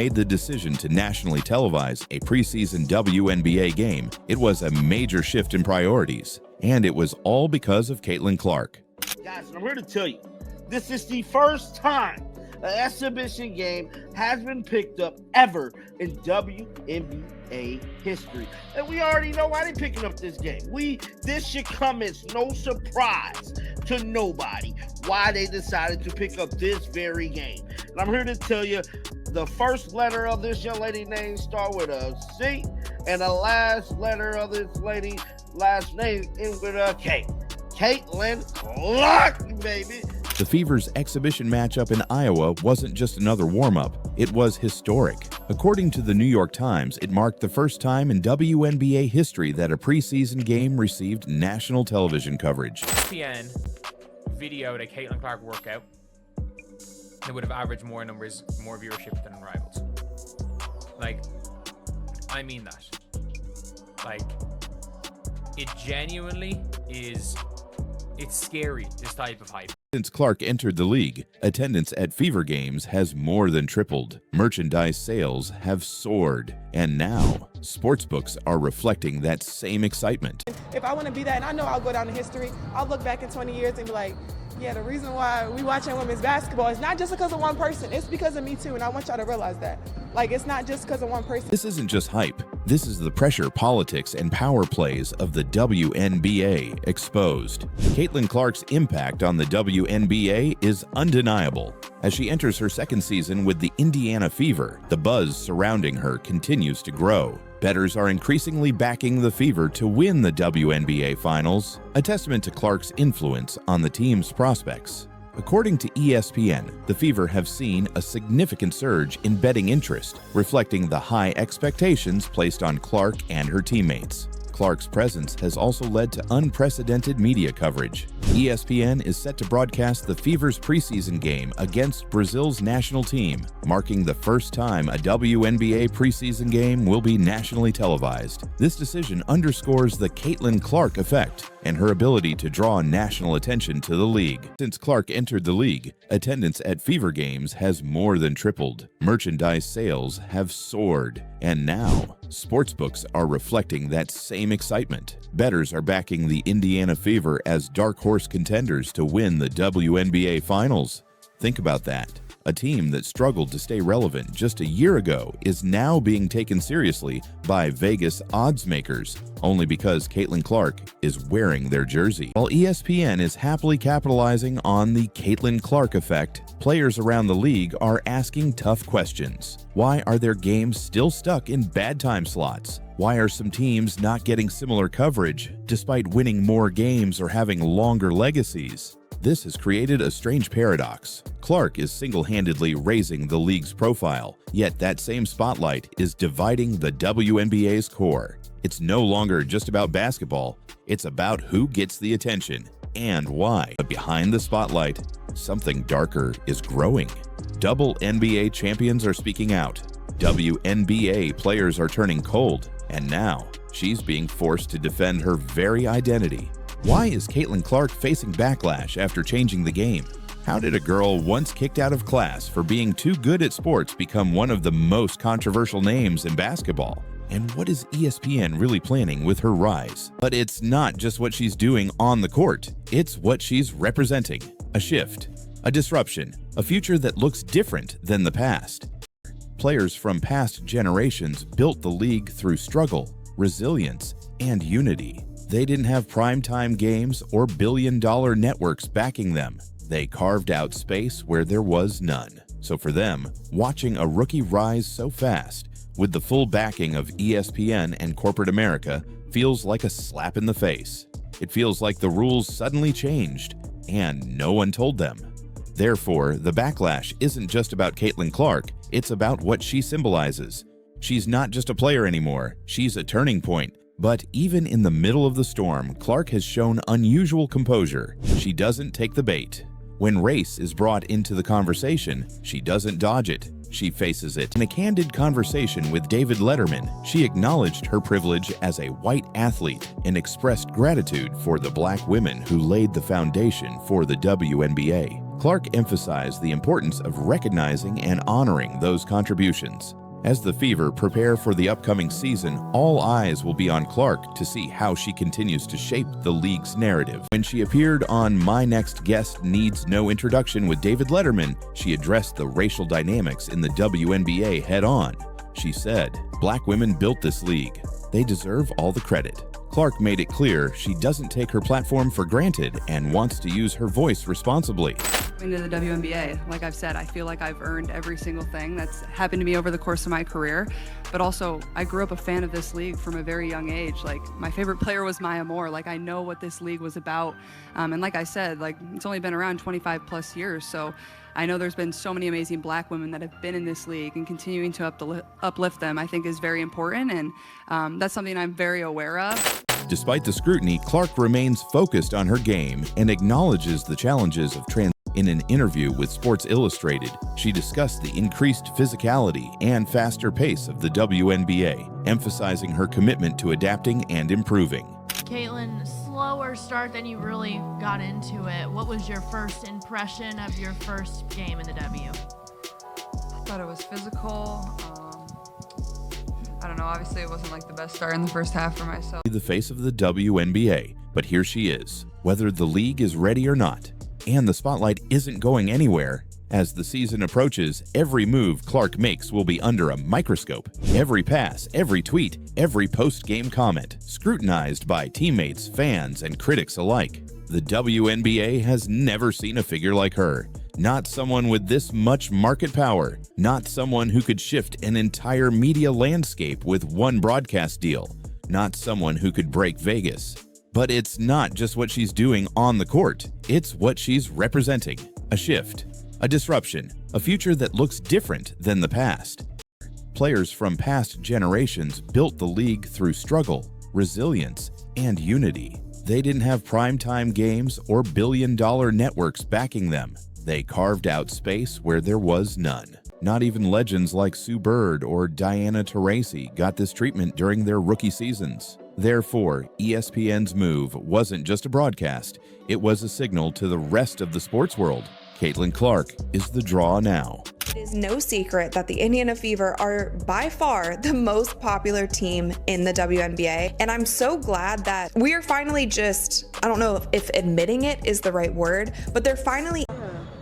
made the decision to nationally televise a preseason WNBA game, it was a major shift in priorities, and it was all because of Caitlin Clark. Guys, I'm here to tell you, this is the first time an exhibition game has been picked up ever in WNBA history. And we already know why they're picking up this game. This should come as no surprise to nobody why they decided to pick up this very game. And I'm here to tell you, the first letter of this young lady's name start with a C, and the last letter of this lady's last name ends with a K. Caitlin Clark, baby. The Fever's exhibition matchup in Iowa wasn't just another warm-up, it was historic. According to the New York Times, it marked the first time in WNBA history that a preseason game received national television coverage. ESPN videoed a Caitlin Clark workout. It would have averaged more viewership than Rivals. Like, I mean that. Like, it genuinely is, it's scary, this type of hype. Since Clark entered the league, attendance at Fever games has more than tripled. Merchandise sales have soared. And now, sportsbooks are reflecting that same excitement. If I want to be that, and I know I'll go down in history, I'll look back in 20 years and be like, yeah, the reason why we watching women's basketball is not just because of one person. It's because of me too, and I want y'all to realize that. Like, it's not just because of one person. This isn't just hype. This is the pressure, politics, and power plays of the WNBA exposed. Caitlin Clark's impact on the WNBA is undeniable. As she enters her second season with the Indiana Fever, the buzz surrounding her continues to grow. Bettors are increasingly backing the Fever to win the WNBA Finals, a testament to Clark's influence on the team's prospects. According to ESPN, the Fever have seen a significant surge in betting interest, reflecting the high expectations placed on Clark and her teammates. Clark's presence has also led to unprecedented media coverage. ESPN is set to broadcast the Fever's preseason game against Brazil's national team, marking the first time a WNBA preseason game will be nationally televised. This decision underscores the Caitlin Clark effect and her ability to draw national attention to the league. Since Clark entered the league, attendance at Fever games has more than tripled. Merchandise sales have soared. And now, sportsbooks are reflecting that same excitement. Bettors are backing the Indiana Fever as dark horse contenders to win the WNBA Finals. Think about that. A team that struggled to stay relevant just a year ago is now being taken seriously by Vegas odds makers, only because Caitlin Clark is wearing their jersey. While ESPN is happily capitalizing on the Caitlin Clark effect, players around the league are asking tough questions. Why are their games still stuck in bad time slots? Why are some teams not getting similar coverage, despite winning more games or having longer legacies? This has created a strange paradox. Clark is single-handedly raising the league's profile, yet that same spotlight is dividing the WNBA's core. It's no longer just about basketball, it's about who gets the attention and why. But behind the spotlight, something darker is growing. Double NBA champions are speaking out. WNBA players are turning cold, and now she's being forced to defend her very identity. Why is Caitlin Clark facing backlash after changing the game? How did a girl once kicked out of class for being too good at sports become one of the most controversial names in basketball? And what is ESPN really planning with her rise? But it's not just what she's doing on the court, it's what she's representing. A shift, a disruption, a future that looks different than the past. Players from past generations built the league through struggle, resilience, and unity. They didn't have primetime games or billion-dollar networks backing them. They carved out space where there was none. So for them, watching a rookie rise so fast, with the full backing of ESPN and corporate America, feels like a slap in the face. It feels like the rules suddenly changed, and no one told them. Therefore, the backlash isn't just about Caitlin Clark, it's about what she symbolizes. She's not just a player anymore, she's a turning point. But even in the middle of the storm, Clark has shown unusual composure. She doesn't take the bait. When race is brought into the conversation, she doesn't dodge it. She faces it. In a candid conversation with David Letterman, she acknowledged her privilege as a white athlete and expressed gratitude for the black women who laid the foundation for the WNBA. Clark emphasized the importance of recognizing and honoring those contributions. As the Fever prepare for the upcoming season, all eyes will be on Clark to see how she continues to shape the league's narrative. When she appeared on My Next Guest Needs No Introduction with David Letterman, she addressed the racial dynamics in the WNBA head-on. She said, "Black women built this league. They deserve all the credit." Clark made it clear she doesn't take her platform for granted and wants to use her voice responsibly. Into the WNBA, like I've said, I feel like I've earned every single thing that's happened to me over the course of my career. But also, I grew up a fan of this league from a very young age. Like, my favorite player was Maya Moore. Like, I know what this league was about. And like I said, like, it's only been around 25 plus years. So I know there's been so many amazing black women that have been in this league, and continuing to uplift them, I think, is very important. And that's something I'm very aware of. Despite the scrutiny, Clark remains focused on her game and acknowledges the challenges of trans. In an interview with Sports Illustrated, she discussed the increased physicality and faster pace of the WNBA, emphasizing her commitment to adapting and improving. Caitlin, slower start than you really got into it. What was your first impression of your first game in the W? I thought it was physical. I don't know, obviously it wasn't like the best start in the first half for myself. The face of the WNBA, but here she is, whether the league is ready or not. And the spotlight isn't going anywhere. As the season approaches, every move Clark makes will be under a microscope. Every pass, every tweet, every post-game comment, scrutinized by teammates, fans, and critics alike. The WNBA has never seen a figure like her. Not someone with this much market power. Not someone who could shift an entire media landscape with one broadcast deal. Not someone who could break Vegas. But it's not just what she's doing on the court, it's what she's representing. A shift, a disruption, a future that looks different than the past. Players from past generations built the league through struggle, resilience, and unity. They didn't have primetime games or billion-dollar networks backing them. They carved out space where there was none. Not even legends like Sue Bird or Diana Taurasi got this treatment during their rookie seasons. Therefore, ESPN's move wasn't just a broadcast, it was a signal to the rest of the sports world. Caitlin Clark is the draw now. It is no secret that the Indiana Fever are by far the most popular team in the WNBA, and I'm so glad that we are finally I don't know if admitting it is the right word, but they're finally...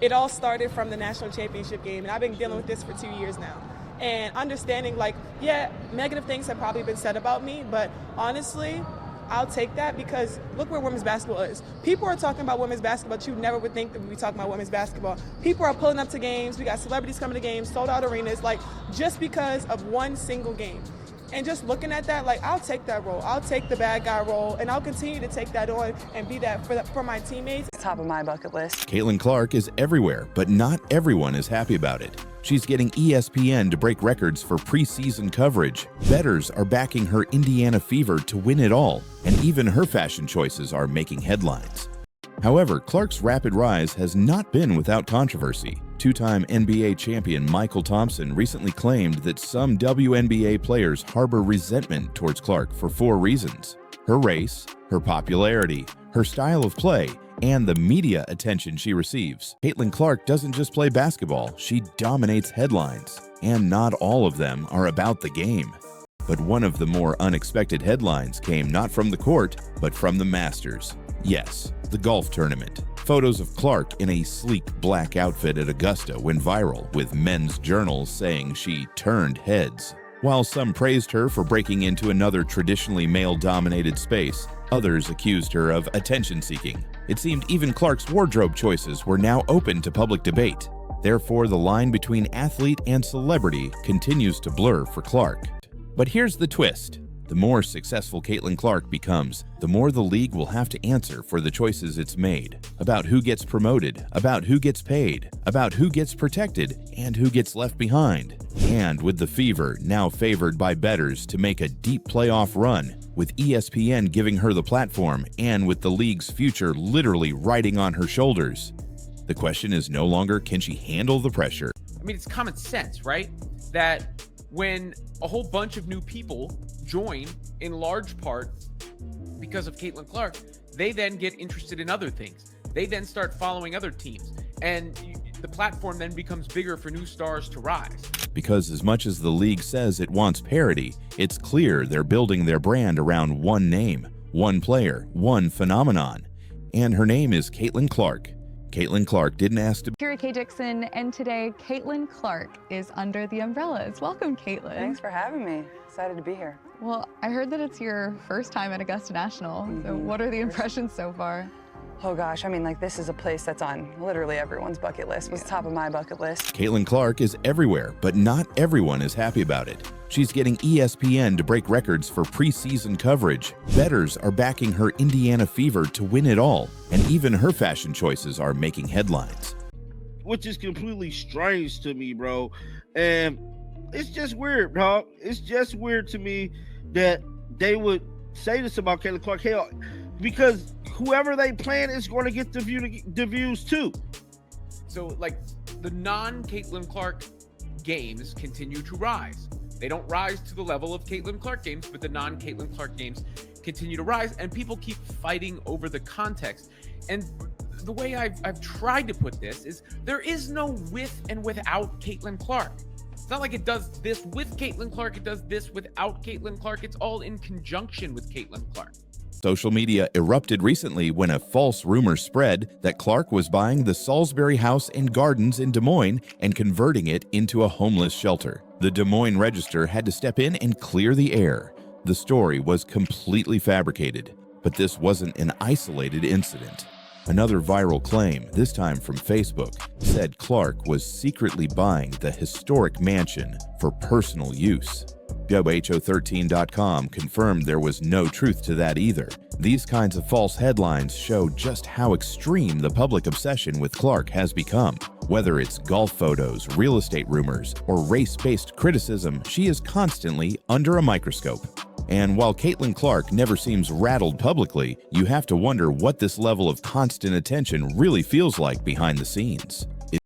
It all started from the national championship game, and I've been dealing with this for 2 years now. And understanding, like, yeah, negative things have probably been said about me, but honestly, I'll take that because look where women's basketball is. People are talking about women's basketball, but you never would think that we'd be talking about women's basketball. People are pulling up to games. We got celebrities coming to games, sold out arenas, like, just because of one single game. And just looking at that, like, I'll take that role. I'll take the bad guy role, and I'll continue to take that on and be that for my teammates. Top of my bucket list. Caitlin Clark is everywhere, but not everyone is happy about it. She's getting ESPN to break records for preseason coverage. Bettors are backing her Indiana Fever to win it all, and even her fashion choices are making headlines. However, Clark's rapid rise has not been without controversy. Two-time NBA champion Michael Thompson recently claimed that some WNBA players harbor resentment towards Clark for 4 reasons: her race, her popularity, her style of play, and the media attention she receives. Caitlin Clark doesn't just play basketball, she dominates headlines, and not all of them are about the game. But one of the more unexpected headlines came not from the court, but from the Masters. Yes, the golf tournament. Photos of Clark in a sleek black outfit at Augusta went viral, with men's journals saying she turned heads. While some praised her for breaking into another traditionally male-dominated space, others accused her of attention-seeking. It seemed even Clark's wardrobe choices were now open to public debate. Therefore, the line between athlete and celebrity continues to blur for Clark. But here's the twist. The more successful Caitlin Clark becomes, the more the league will have to answer for the choices it's made, about who gets promoted, about who gets paid, about who gets protected, and who gets left behind. And with the Fever now favored by bettors to make a deep playoff run, with ESPN giving her the platform, and with the league's future literally riding on her shoulders, the question is no longer can she handle the pressure. I mean, it's common sense, right? That when a whole bunch of new people join, in large part because of Caitlin Clark, they then get interested in other things. They then start following other teams. and the platform then becomes bigger for new stars to rise. Because as much as the league says it wants parity, it's clear they're building their brand around one name, one player, one phenomenon. And her name is Caitlin Clark. Caitlin Clark didn't ask to be Kira K. Dixon, and today Caitlin Clark is under the umbrellas. Welcome, Caitlin. Thanks for having me. Excited to be here. Well, I heard that it's your first time at Augusta National. So what are the impressions so far? Oh gosh, I mean, like, this is a place that's on literally everyone's bucket list. Was top of my bucket list. Caitlin Clark is everywhere, but not everyone is happy about it. She's getting ESPN to break records for preseason coverage. Bettors are backing her Indiana Fever to win it all, and even her fashion choices are making headlines. Which is completely strange to me, bro. And it's just weird, dog. It's just weird to me that they would say this about Caitlin Clark. Hell, because whoever they plan is going to get the views too. So, like, the non-Caitlin Clark games continue to rise. They don't rise to the level of Caitlin Clark games, but the non-Caitlin Clark games continue to rise, and people keep fighting over the context. And the way I've tried to put this is there is no with and without Caitlin Clark. It's not like it does this with Caitlin Clark, it does this without Caitlin Clark. It's all in conjunction with Caitlin Clark. Social media erupted recently when a false rumor spread that Clark was buying the Salisbury House and Gardens in Des Moines and converting it into a homeless shelter. The Des Moines Register had to step in and clear the air. The story was completely fabricated, but this wasn't an isolated incident. Another viral claim, this time from Facebook, said Clark was secretly buying the historic mansion for personal use. WHO13.com confirmed there was no truth to that either. These kinds of false headlines show just how extreme the public obsession with Clark has become. Whether it's golf photos, real estate rumors, or race-based criticism, she is constantly under a microscope. And while Caitlin Clark never seems rattled publicly, you have to wonder what this level of constant attention really feels like behind the scenes.